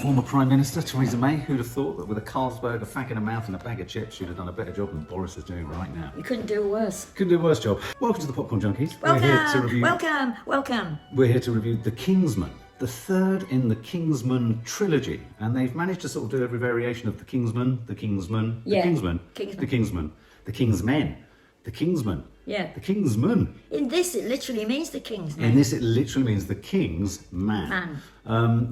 former Prime Minister, Theresa May. Who'd have thought that with a Carlsberg, a fag in her mouth and a bag of chips, she'd have done a better job than Boris is doing right now. You couldn't do worse. Couldn't do a worse job. Welcome to the Popcorn Junkies. Welcome. We're here to review The Kingsman, the third in the Kingsman trilogy. And they've managed to sort of do every variation of the Kingsman, the Kingsman, the Kingsman, the Kingsman, the Kingsmen, the Kingsman. Yeah. The Kingsman. In this, it literally means the Kingsman. In this, it literally means the King's Man.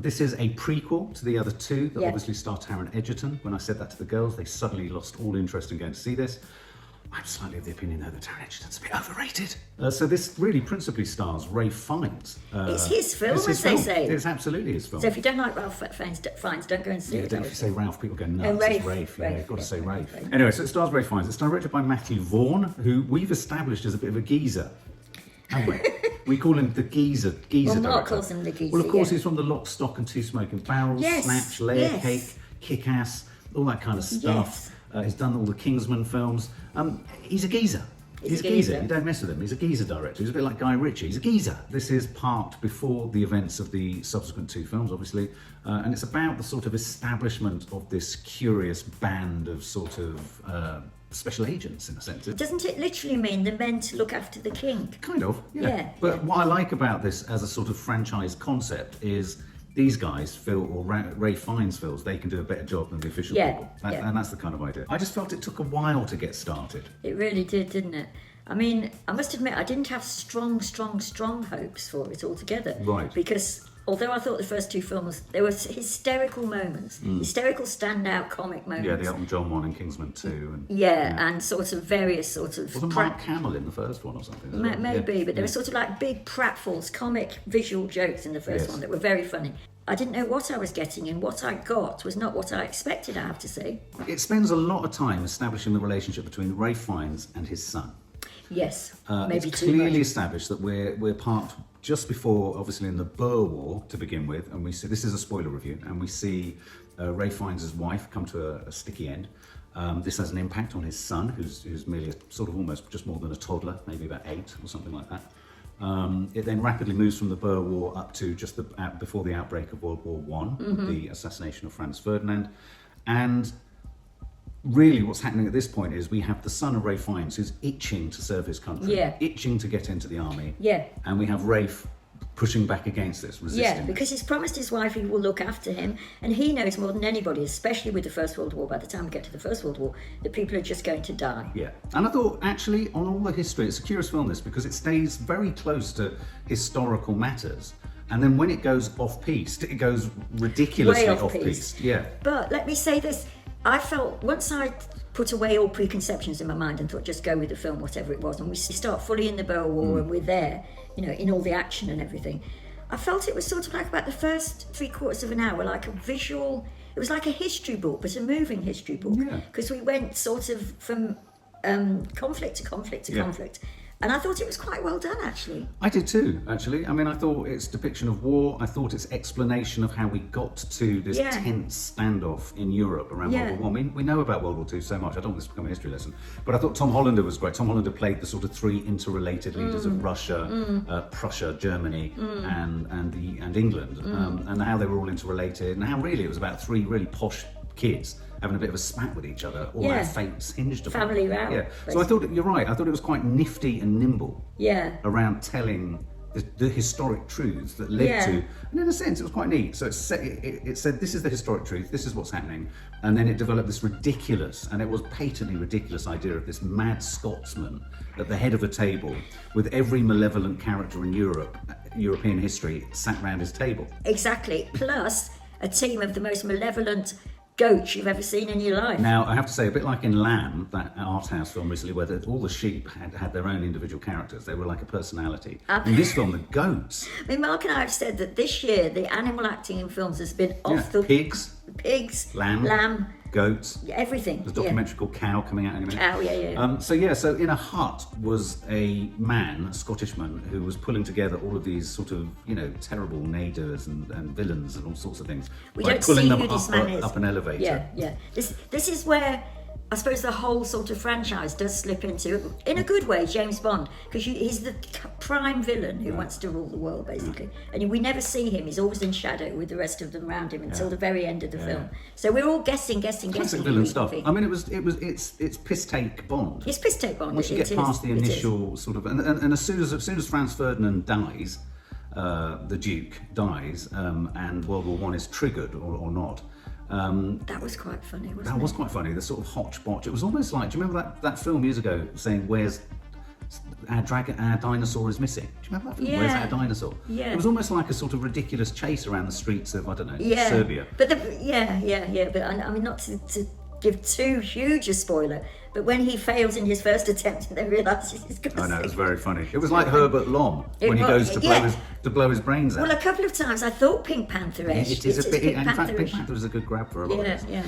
This is a prequel to the other two that obviously star Taron Egerton. When I said that to the girls, they suddenly lost all interest in going to see this. I'm slightly of the opinion, though, that Taron Egerton's a bit overrated. So this really principally stars Ralph Fiennes. It's his film, as they say. It's absolutely his film. So if you don't like Ralph Fiennes, don't go and see it. If you say Ralph, people go nuts. Rafe. It's Rafe. Yeah, you've got to say Rafe. Rafe. Anyway, so it stars Ralph Fiennes. It's directed by Matthew Vaughn, who we've established as a bit of a geezer, haven't we? We call him the geezer Well, Mark director. calls him the geezer. Well, of course, he's from the Lock, Stock and Two Smoking Barrels, Snatch, Layer Cake, Kick-Ass, all that kind of stuff. He's done all the Kingsman films. He's a geezer. He's a geezer. You don't mess with him. He's a geezer director. He's a bit like Guy Ritchie. He's a geezer. This is part before the events of the subsequent two films, obviously. And it's about the sort of establishment of this curious band of sort of special agents, in a sense. Doesn't it literally mean the men to look after the king? Kind of, yeah. But what I like about this as a sort of franchise concept is these guys feel, or Ralph Fiennes feels, they can do a better job than the official people. And that's the kind of idea. I just felt it took a while to get started. It really did, didn't it? I mean, I must admit, I didn't have strong hopes for it altogether. Right. Because although I thought the first two films, there were hysterical moments, hysterical standout comic moments. Yeah, the Elton John one and Kingsman 2. And sort of various sort of... Wasn't Mark Hamill in the first one or something? Maybe, but there were sort of like big pratfalls, comic visual jokes in the first one that were very funny. I didn't know what I was getting, and what I got was not what I expected, I have to say. It spends a lot of time establishing the relationship between Ralph Fiennes and his son. Yes, maybe it's too much. clearly established that we're part just before, obviously, in the Boer War to begin with, and we see, this is a spoiler review, and we see Ralph Fiennes' wife come to a sticky end. This has an impact on his son, who's merely sort of almost just more than a toddler, maybe about 8 or something like that. It then rapidly moves from the Boer War up to just before the outbreak of World War I, the assassination of Franz Ferdinand. And really what's happening at this point is we have the son of Ralph Fiennes who's itching to serve his country, itching to get into the army. And we have Ralph pushing back against this, resisting. Because he's promised his wife he will look after him, and he knows more than anybody, especially with the First World War, by the time we get to the First World War, that people are just going to die. Yeah, and I thought, actually, on all the history, it's a curious film, this, because it stays very close to historical matters, and then when it goes off-piste, it goes ridiculously off-piste. Yeah. But let me say this, I felt, once I put away all preconceptions in my mind and thought just go with the film, whatever it was, and we start fully in the Boer War and we're there, you know, in all the action and everything, I felt it was sort of like about the first 3/4 of an hour, like a visual, it was like a history book, but a moving history book. Because we went sort of from conflict to conflict to conflict. And I thought it was quite well done, actually. I did too, actually. I mean, I thought its depiction of war, I thought its explanation of how we got to this tense standoff in Europe around World War I. We know about World War II so much, I don't want this to become a history lesson, but I thought Tom Hollander was great. Tom Hollander played the sort of 3 interrelated leaders of Russia, Prussia, Germany, and England, and how they were all interrelated, and how really it was about 3 really posh kids having a bit of a spat with each other, all their fates hinged upon family row. So I thought, you're right, I thought it was quite nifty and nimble around telling the historic truths that led to, and in a sense it was quite neat. So it said this is the historic truth, this is what's happening, and then it developed this ridiculous, and it was patently ridiculous, idea of this mad Scotsman at the head of a table with every malevolent character in European history sat round his table. Exactly, plus a team of the most malevolent goats you've ever seen in your life. Now, I have to say, a bit like in Lamb, that art house film recently, where all the sheep had their own individual characters. They were like a personality. In this film, the goats. I mean, Mark and I have said that this year, the animal acting in films has been off the... Pigs, lamb, goats, everything. There's a documentary called Cow coming out in a minute. Cow, So in a hut was a man, a Scottish man, who was pulling together all of these sort of, terrible naders and villains and all sorts of things. We don't see who them this man is. up an elevator. This is where I suppose the whole sort of franchise does slip into, in a good way, James Bond, because he's the prime villain who wants to rule the world, basically. And we never see him. He's always in shadow with the rest of them around him until the very end of the film. So we're all guessing. Classic villain stuff. I mean, it's piss take Bond. It's piss take Bond. Once you get past the initial sort of, and as soon as Franz Ferdinand dies, the Duke dies, and World War I is triggered or not. That was quite funny, wasn't it? That was quite funny, the sort of hodgepodge. It was almost like, do you remember that film years ago saying, where's our dinosaur is missing? Do you remember that film? Yeah. Where's our dinosaur? Yeah. It was almost like a sort of ridiculous chase around the streets of, I don't know, Yeah. Serbia. But but I mean, not to give too huge a spoiler, but when he fails in his first attempt and then realises he's got to I know, it was very funny. It was like Herbert Lom when he was, goes yeah. to blow his brains out. Well, a couple of times I thought Pink Panther-ish. It is a bit, in fact, Pink Panther-ish. Panther was a good grab for a lot of this. Yeah.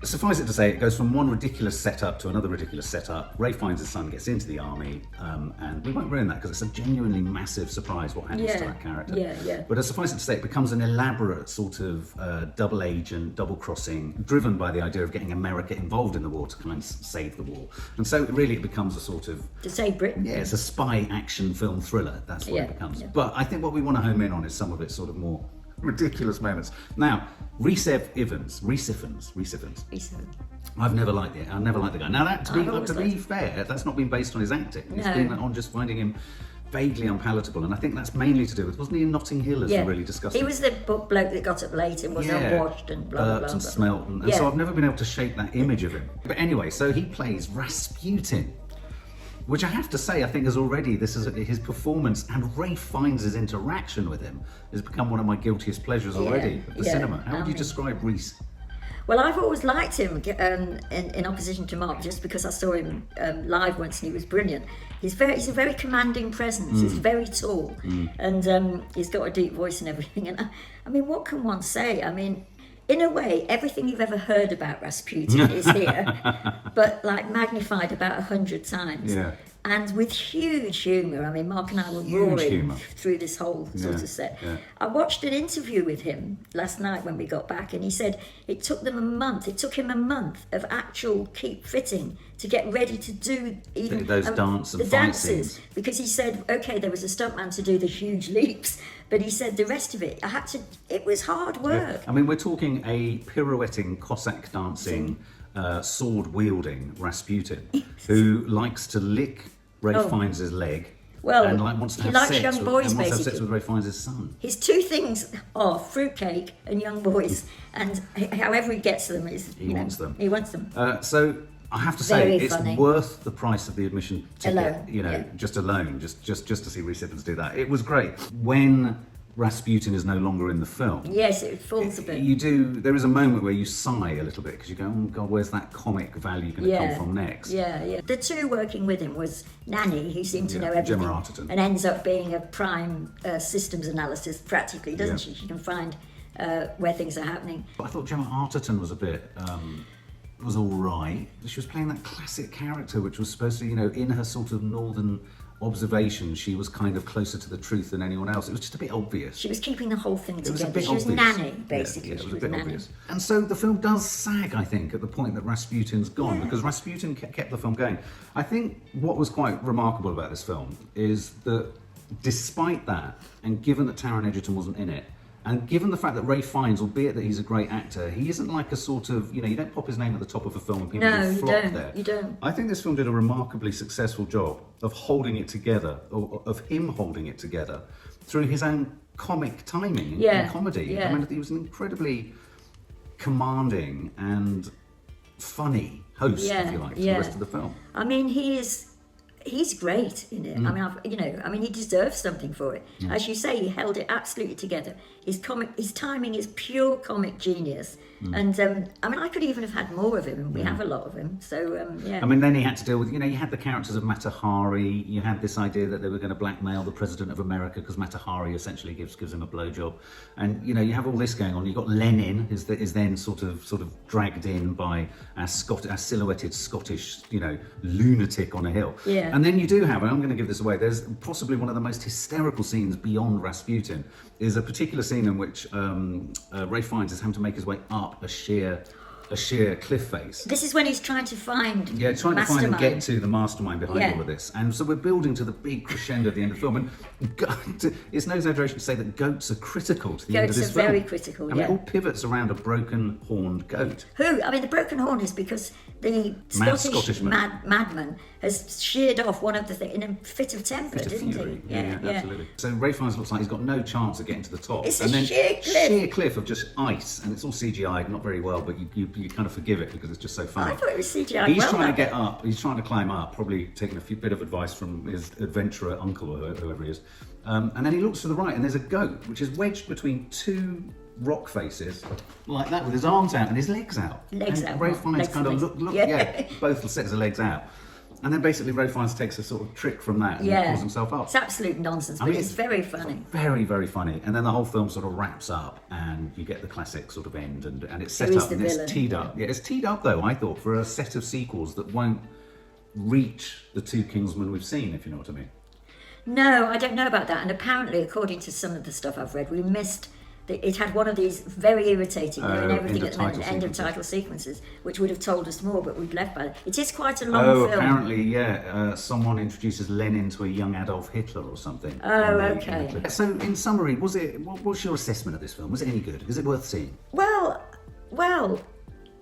Suffice it to say, it goes from one ridiculous setup to another ridiculous setup. Ray finds his son, gets into the army, and we won't ruin that because it's a genuinely massive surprise what happens to that character. Yeah. But suffice it to say, it becomes an elaborate sort of double agent, double crossing, driven by the idea of getting America involved in the war to kind of save the war. And so really it becomes a sort of... To save Britain. Yeah, it's a spy action film thriller. That's what it becomes. Yeah. But I think what we want to home in on is some of its sort of more ridiculous moments. Now, Rhys Ifans. I've never liked it. I never liked the guy. Now, that to be fair, that's not been based on his acting. It's been on just finding him vaguely unpalatable, and I think that's mainly to do with, wasn't he in Notting Hill as we really discussed? He was the bloke that got up late and was unwashed and blah blah blah. And smelt, and so I've never been able to shake that image of him. But anyway, so he plays Rasputin, which I have to say, I think is already, his performance and Ray Fiennes' interaction with him has become one of my guiltiest pleasures already of the cinema. How would you describe Rhys? Well, I've always liked him in opposition to Mark, just because I saw him live once and he was brilliant. He's a very commanding presence. He's very tall, and he's got a deep voice and everything. And I mean, what can one say? I mean, in a way, everything you've ever heard about Rasputin is here, but like magnified about 100 times. Yeah. And with huge humour. I mean, Mark and I were roaring through this whole sort of set. Yeah. I watched an interview with him last night when we got back, and he said it took him a month of actual keep fitting to get ready to do even those dance and the fight dances. scenes. Because he said, okay, there was a stuntman to do the huge leaps, but he said the rest of it, it was hard work. I mean, we're talking a pirouetting, Cossack dancing, sword-wielding Rasputin who likes to lick Ray Fiennes' leg. Well, and wants to he have likes sex young boys, and wants to have sex basically. with Ray Fiennes' son. His two things are fruitcake and young boys, and however he gets them is He wants them. He wants them. So I have to say, Very it's funny. worth the price of the admission ticket. Alone, Just alone, just to see Rhys Ifans do that. It was great. When Rasputin is no longer in the film, Yes, it falls a bit. there is a moment where you sigh a little bit because you go, oh God, where's that comic value going to come from next? Yeah. The two working with him was Nanny, who seemed to know everything, Gemma Arterton. and ends up being a prime systems analysis practically, doesn't Yeah. she? She can find where things are happening. But I thought Gemma Arterton was a bit, was all right. She was playing that classic character, which was supposed to, in her sort of northern observation, she was kind of closer to the truth than anyone else. It was just a bit obvious. She was keeping the whole thing It was a together. bit She was obvious. Nanny, basically. Yeah, it She was a was bit Nanny. obvious. And so the film does sag, I think, at the point that Rasputin's gone, because Rasputin kept the film going. I think what was quite remarkable about this film is that despite that, and given that Taron Egerton wasn't in it, and given the fact that Ray Fiennes, albeit that he's a great actor, he isn't like a sort of, you don't pop his name at the top of a film and people No, you flock don't. there. You don't. I think this film did a remarkably successful job of holding it together, of him holding it together through his own comic timing and comedy. Yeah. I mean, he was an incredibly commanding and funny host, if you like, to the rest of the film. I mean, he's great in it. I mean, he deserves something for it. As you say, he held it absolutely together. His timing is pure comic genius. And I could even have had more of him, and we have a lot of him. So yeah. I mean, then he had to deal with, you had the characters of Mata Hari. You had this idea that they were going to blackmail the president of America because Mata Hari essentially gives him a blowjob, and you have all this going on. You've got Lenin is then sort of dragged in by our silhouetted Scottish lunatic on a hill. Yeah. And then you do have, and I'm going to give this away. There's possibly one of the most hysterical scenes beyond Rasputin. Is a particular scene in which Ray Fiennes is having to make his way up a sheer a sheer cliff face. This is when he's trying to find Yeah, trying to find and mastermind. get to the mastermind behind Yeah. all of this. And so we're building to the big crescendo at the end of the film. And it's no exaggeration to say that goats are critical to the end of Goats this are film. very critical, I mean, yeah. it all pivots around a broken horned goat. The broken horn is because the Scottish man. madman has sheared off one of the things in a fit of temper, Bit of didn't fury. he? Yeah, absolutely. So Ralph Fiennes looks like he's got no chance of getting to the top. It's a and then sheer cliff. sheer cliff of just ice, and it's all CGI'd, not very well, but you kind of forgive it because it's just so funny. I thought it was CGI. He's well trying to done. get up. He's trying to climb up, probably taking a bit of advice from his adventurer uncle or whoever he is. And then he looks to the right, and there's a goat which is wedged between two rock faces, like that, with his arms out and his legs out. Legs and out, Ralph not Fiennes legs kind and of legs. look, Yeah. both sets of legs out. And then basically Ralph Fiennes takes a sort of trick from that and Yeah. pulls himself up. It's absolute nonsense, I but mean, it's very funny. Very, very funny. And then the whole film sort of wraps up and you get the classic sort of end and it's set Who is up the and it's villain? teed up. Yeah, it's teed up though, I thought, for a set of sequels that won't reach the two Kingsmen we've seen, if you know what I mean. No, I don't know about that. And apparently, according to some of the stuff I've read, we missed. It had one of these very irritating and everything at the end of title sequences, which would have told us more, but we'd left by it. It is quite a long film. Apparently, yeah. Someone introduces Lenin to a young Adolf Hitler or something. Oh, okay. So, in summary, what's your assessment of this film? Was it any good? Is it worth seeing? Well,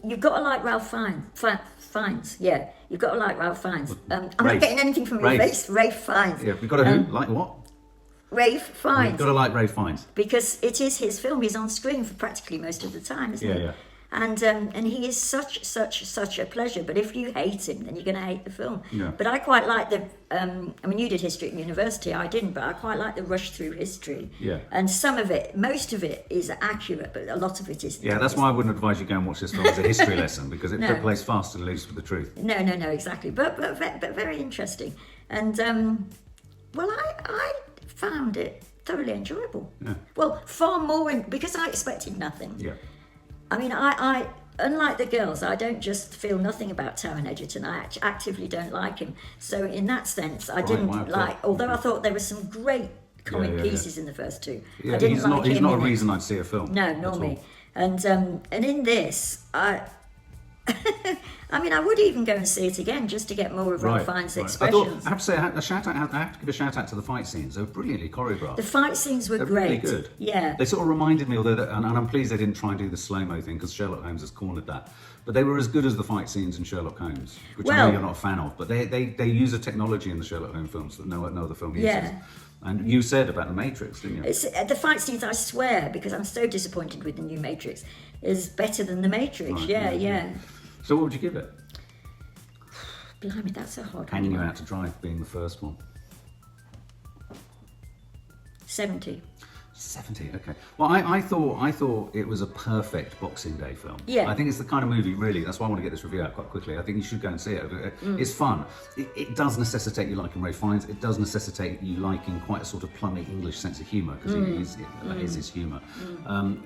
you've got to like Ralph Fiennes. Yeah, you've got to like Ralph Fiennes. I'm not getting anything from your face. Ralph Fiennes. Yeah, we've got to who? Like what? Ralph Fiennes. You've got to like Ralph Fiennes. Because it is his film. He's on screen for practically most of the time, isn't he? Yeah. And he is such a pleasure. But if you hate him, then you're going to hate the film. Yeah. But I quite like the. I mean, you did history at university. I didn't, but I quite like the rush through history. Yeah. And most of it is accurate, but a lot of it isn't. Yeah, that's why I wouldn't advise you go and watch this film as a history lesson because it plays fast and loose with the truth. No, exactly. But very interesting. And I found it thoroughly enjoyable. Yeah. Well, far more because I expected nothing. Yeah. I mean, I unlike the girls, I don't just feel nothing about Taron Egerton. I actively don't like him. So in that sense, I didn't like. Although I thought there were some great comic pieces in the first two. Yeah, I didn't he's like he's him not a in it. reason I'd see a film. No, nor at me. all. And in this, I mean, I would even go and see it again just to get more of Ralph Fiennes' expressions. I have to say, I have to give a shout out to the fight scenes. They were brilliantly choreographed. The fight scenes were They're great. really good. Yeah. They sort of reminded me, and I'm pleased they didn't try and do the slow-mo thing because Sherlock Holmes has cornered that. But they were as good as the fight scenes in Sherlock Holmes, which I know you're not a fan of. But they use a technology in the Sherlock Holmes films that no other film uses. Yeah. And you said about The Matrix, didn't you? It's, the fight scenes, I swear, because I'm so disappointed with the new Matrix, is better than The Matrix. Right, Yeah. So what would you give it? Blimey, that's a hard Hanging one. You Out to Dry being the first one. 70. 70, okay. Well, I thought it was a perfect Boxing Day film. Yeah. I think it's the kind of movie, really, that's why I want to get this review out quite quickly. I think you should go and see it. It's fun. It does necessitate you liking Ralph Fiennes. It does necessitate you liking quite a sort of plummy English sense of humour, because that is his humour.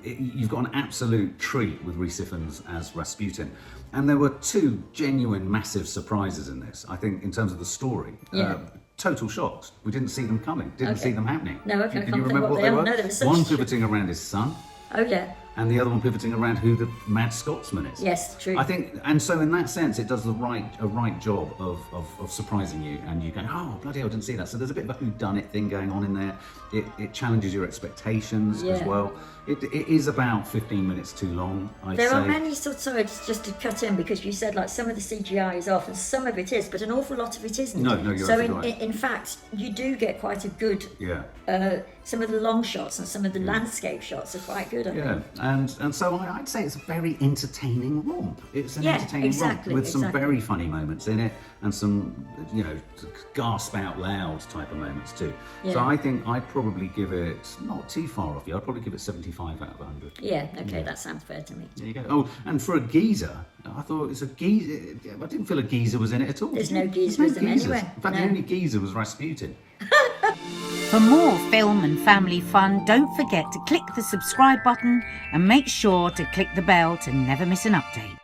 You've got an absolute treat with Rhys Ifans as Rasputin. And there were two genuine massive surprises in this, I think, in terms of the story. Yeah. Total shocks. We didn't see them coming, didn't see them happening. No, okay, I Can can't you think remember what what they they are. were? No, there was such One shit. pivoting around his son, Oh, yeah. and the other one pivoting around who the Mad Scotsman is. Yes, true. I think, and so in that sense, it does a right job of surprising you, and you go, oh bloody hell, I didn't see that. So there's a bit of a whodunit thing going on in there. It challenges your expectations as Yeah. well. It is about 15 minutes too long, I'd say. There are many sorry, just to cut in, because you said like some of the CGI is off and some of it is, but an awful lot of it isn't. No, you're so absolutely right. in fact, you do get quite a good. Yeah. Some of the long shots and some of the landscape shots are quite good. I Yeah, think. and so I'd say it's a very entertaining romp. It's an Yeah, entertaining exactly, romp with some exactly. very funny moments in it and some, gasp out loud type of moments too. So Yeah. I think I'd probably give it not too far off you. I'd probably give it 75 out of 100. Yeah, okay, that sounds fair to me. There you go. Oh, and for a geezer, I thought it's a geezer. I didn't feel a geezer was in it at all. There's no geezerism geezers. anywhere, In fact, no. the only geezer was Rasputin. For more film and family fun, don't forget to click the subscribe button and make sure to click the bell to never miss an update.